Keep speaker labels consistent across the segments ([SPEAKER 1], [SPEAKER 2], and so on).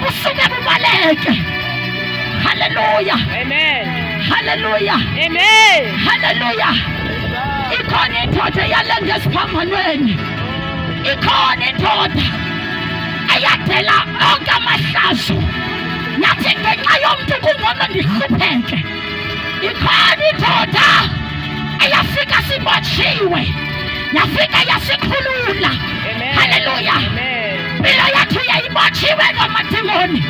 [SPEAKER 1] kusuke kubaleke. Hallelujah.
[SPEAKER 2] Amen.
[SPEAKER 1] Hallelujah.
[SPEAKER 2] Amen.
[SPEAKER 1] Hallelujah. Ikhona indoda eyalenge esiphambanweni. Ikhona indoda eyadela onke amahlazo. Yathi ngenxa yomuntu kungcono ndihlupheke. Ikhona indoda eyafika sibotshiwe. Yafika yasikhulula. Hallelujah. Impilo yethu yayibotshiwe ngamadimoni.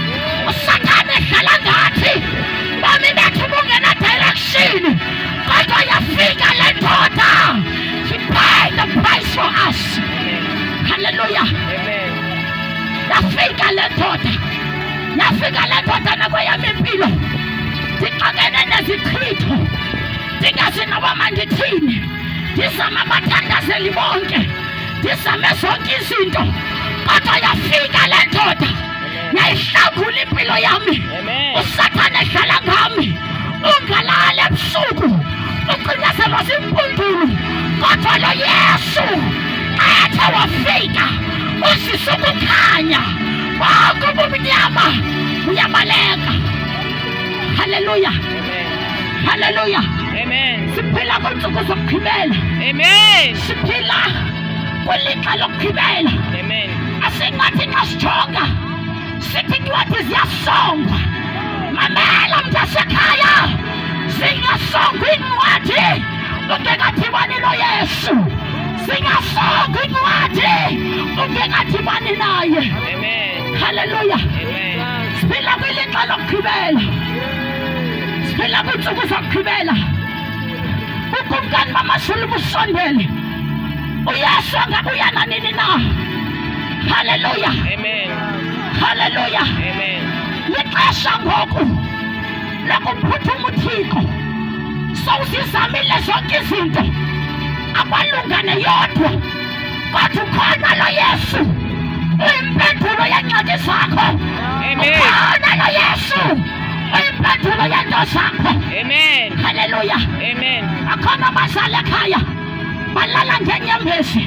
[SPEAKER 1] Usathane ehlala ngathi bomi bethu bungena direction. Kodwa yafika le ndoda. She paid the price for us. Hallelujah. Yafika le ndoda. Yafika le ndoda nakweyami impilo. Ndixakene nezichitho. Ndingazi noba mandithini. Ndizama abathandazeli bonke. Ndizame zonke izinto. Kodwa yafika le ndoda. Yayihlangula impilo yami. Usathane ehlala ngami. Ungalala ebusuku. Ucinezelo zimpundulu. Kodwa lo Yesu athe wafika. Usise ukukhanya. Bonke ubumnyama buyabaleka. Hallelujah. Hallelujah.
[SPEAKER 2] Amen.
[SPEAKER 1] Siphila kwiintsuku zokugqibela.
[SPEAKER 2] Amen.
[SPEAKER 1] Siphila kwilixa lokugqibela.
[SPEAKER 2] Amen.
[SPEAKER 1] Asingathi xa sijonga sithi incwadi ziyasongwa. Mamela mntasekhaya, zingasongwa iincwadi ungekadibani noYesu. Zingasongwa iincwadi ungekadibani naye.
[SPEAKER 2] Amen.
[SPEAKER 1] Hallelujah.
[SPEAKER 2] Amen.
[SPEAKER 1] Siphila kwilixa lokugqibela. Siphila kwiintsuku zokugqibela. Ukumkani bamashulu busondele. uYesu angabuya nanini na. Hallelujah.
[SPEAKER 2] Amen.
[SPEAKER 1] Hallelujah.
[SPEAKER 2] Amen.
[SPEAKER 1] Lixesha ngoku lokuphuthuma uThixo. Sowuzizamile zonke izinto abalungane yodwa, kodwa ukhona lo Yesu uyimpendulo yeencwadi zakho. Ukhona lo Yesu uyimpendulo yeento zakho.
[SPEAKER 2] Amen.
[SPEAKER 1] Hallelujah.
[SPEAKER 2] Amen.
[SPEAKER 1] Akhona abazali ekhaya balala ngenyembezi.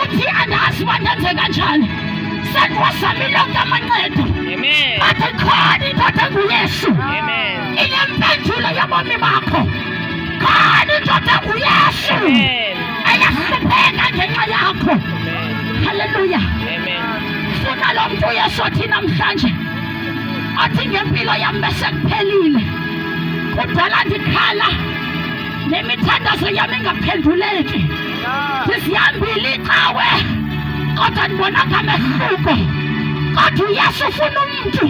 [SPEAKER 1] Uthi andazi uba ndenze kanjani. Sendiwazamile onke amancedo.
[SPEAKER 2] Amen.
[SPEAKER 1] Kodwa ikhona indoda enguYesu.
[SPEAKER 2] Amen.
[SPEAKER 1] Inempendulo yobomi bakho. Khona indoda enguYesu.
[SPEAKER 2] Amen.
[SPEAKER 1] Ayahlupheka ngenxa yakho. Hallelujah.
[SPEAKER 2] Amen.
[SPEAKER 1] Funa lo mntu uYesu othi namhlanje athi ngempilo yam besekuphelile. Kudala ndikhala nemithandazo yam ingaphenduleki. Ndizihambile icawe kodwa ndibona ngamehluko. Kodwa uYesu ufuna umntu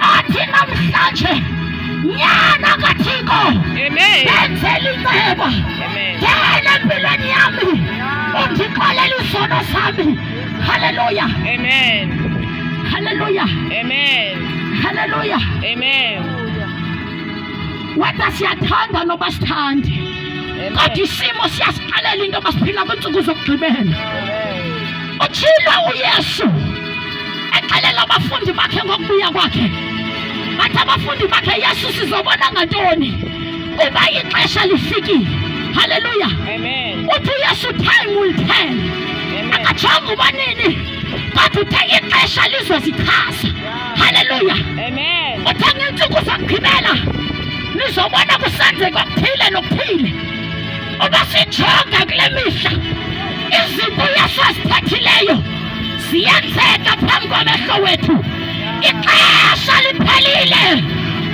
[SPEAKER 1] athi namhlanje nyana kaThixo.
[SPEAKER 2] Amen.
[SPEAKER 1] Yenzela inceba.
[SPEAKER 2] Amen.
[SPEAKER 1] Ngena empilweni yami undixolele izono zami. Hallelujah.
[SPEAKER 2] Amen.
[SPEAKER 1] Hallelujah.
[SPEAKER 2] Amen.
[SPEAKER 1] Hallelujah.
[SPEAKER 2] Amen.
[SPEAKER 1] Whether siyathanda noba sithandi, kodwa isimo siyasixelela into yoba siphila kwiintsuku zokugqibela. Utshilo uYesu exelela abafundi bakhe ngokubuya kwakhe. Bathi abafundi bakhe, Yesu sizobona ngantoni kuba ixesha lifikile. Hallelujah.
[SPEAKER 2] Amen.
[SPEAKER 1] Uthi uYesu time will tell. Akajonga uba nini, kodwa uthe ixesha lizozichaza. Hallelujah.
[SPEAKER 2] Amen.
[SPEAKER 1] Uthe ngeentsuku zokugqibela nizobona kusenzeka okuthile nokuthile. Uba sijonga kule mihla izinto uYesu azithethileyo ziyenzeka phambi kwamehlo wethu. Ixesha liphelile.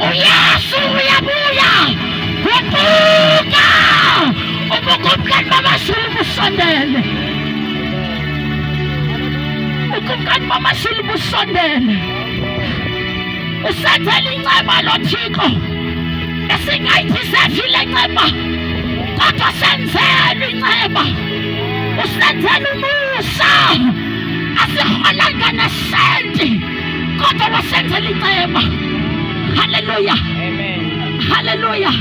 [SPEAKER 1] uYesu uyabuya. Guquka ubukumkani bamashulu busondele. Ubukumkani bamashulu busondele. Usenzela inceba lo Thixo esingayithi sefile inceba, kodwa senzela inceba. Usenzela umusa asiholanga nesenti, kodwa wasenzela inceba. Hallelujah.
[SPEAKER 2] Amen.
[SPEAKER 1] Hallelujah.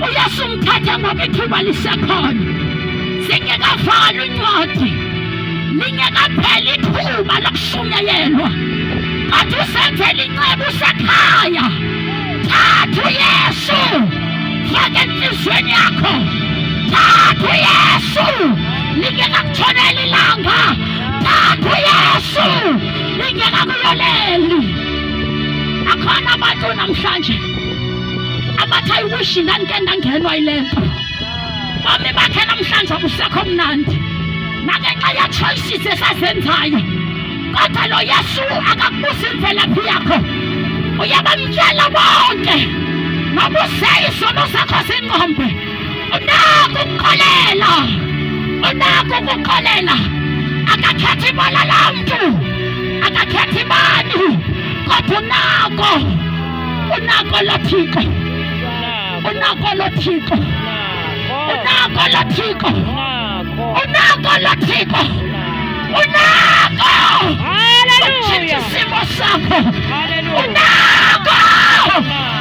[SPEAKER 1] uYesu mthatha ngoba ithuba lisekhona. Singekavalwa incwadi, lingekapheli ithuba lokushunyayelwa, kodwa usenzela inceba usekhaya. Thatha uYesu faka enhliziyweni yakho. Thatha uYesu lingekakutshoneli ilanga. Thatha uYesu lingeka akuyoleli. Akhona abantu namhlanje abathi I wish ndandike ndangenwa yile nto. Bami bakhe namhlanje akusekho mnandi nangenxa ya-choices esazenzayo, kodwa lo Yesu akakubusi imvelaphi yakho. Uyabamtshela bonke noma useyisono sakho zingqombe, unako ukukholela, unako ukukholela. Akakhethi ibala lamntu, akakhethi ibani, kodwa unako lo Thixo, unako lo Thixo, unako lo Thixo, unako lo Thixo, unako ukutshintsha isimo sakho, unako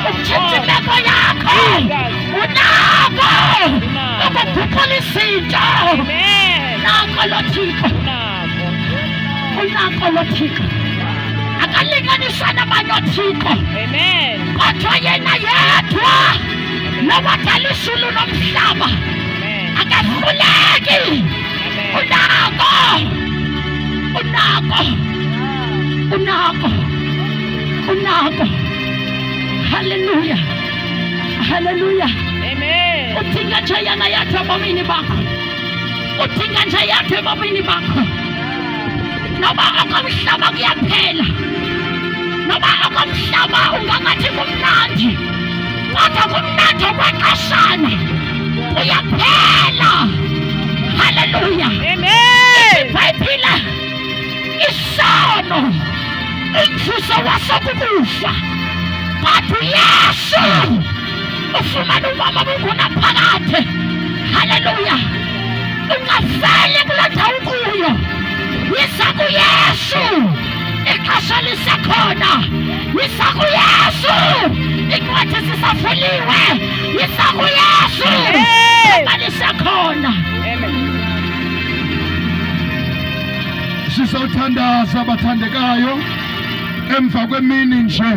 [SPEAKER 1] ukutshintsha imeko yakho, unako ukuguqula izinto. Unako lo Thixo, unako lo Thixo. Akalinganiswa nabanye oThixo, kodwa yena yedwa nowadala izulu nomhlaba akahluleki. Unako, unako, unako, unako. Haleluya, haleluya. Udinga nje yena yedwa ebomini bakho, udinga nje yedwa ebomini bakho. Noba okomhlaba kuyaphela, noba okomhlaba ungangathi kumnandi, kodwa kumnandi okwexeshana uyaphela. Haleluya. IBhayibhile isono umvuzo waso kukufa, kodwa uYesu ufumana umoya obungunaphakade. Haleluya. Ungafeli kule ndawo kuyo, yisa kuYesu ixesha lisekhona. Yisa kuYesu incwadi zisavuliwe. Yisa kuYesu ithuba lisekhona.
[SPEAKER 3] Sizothandaza abathandekayo emva kwemini nje.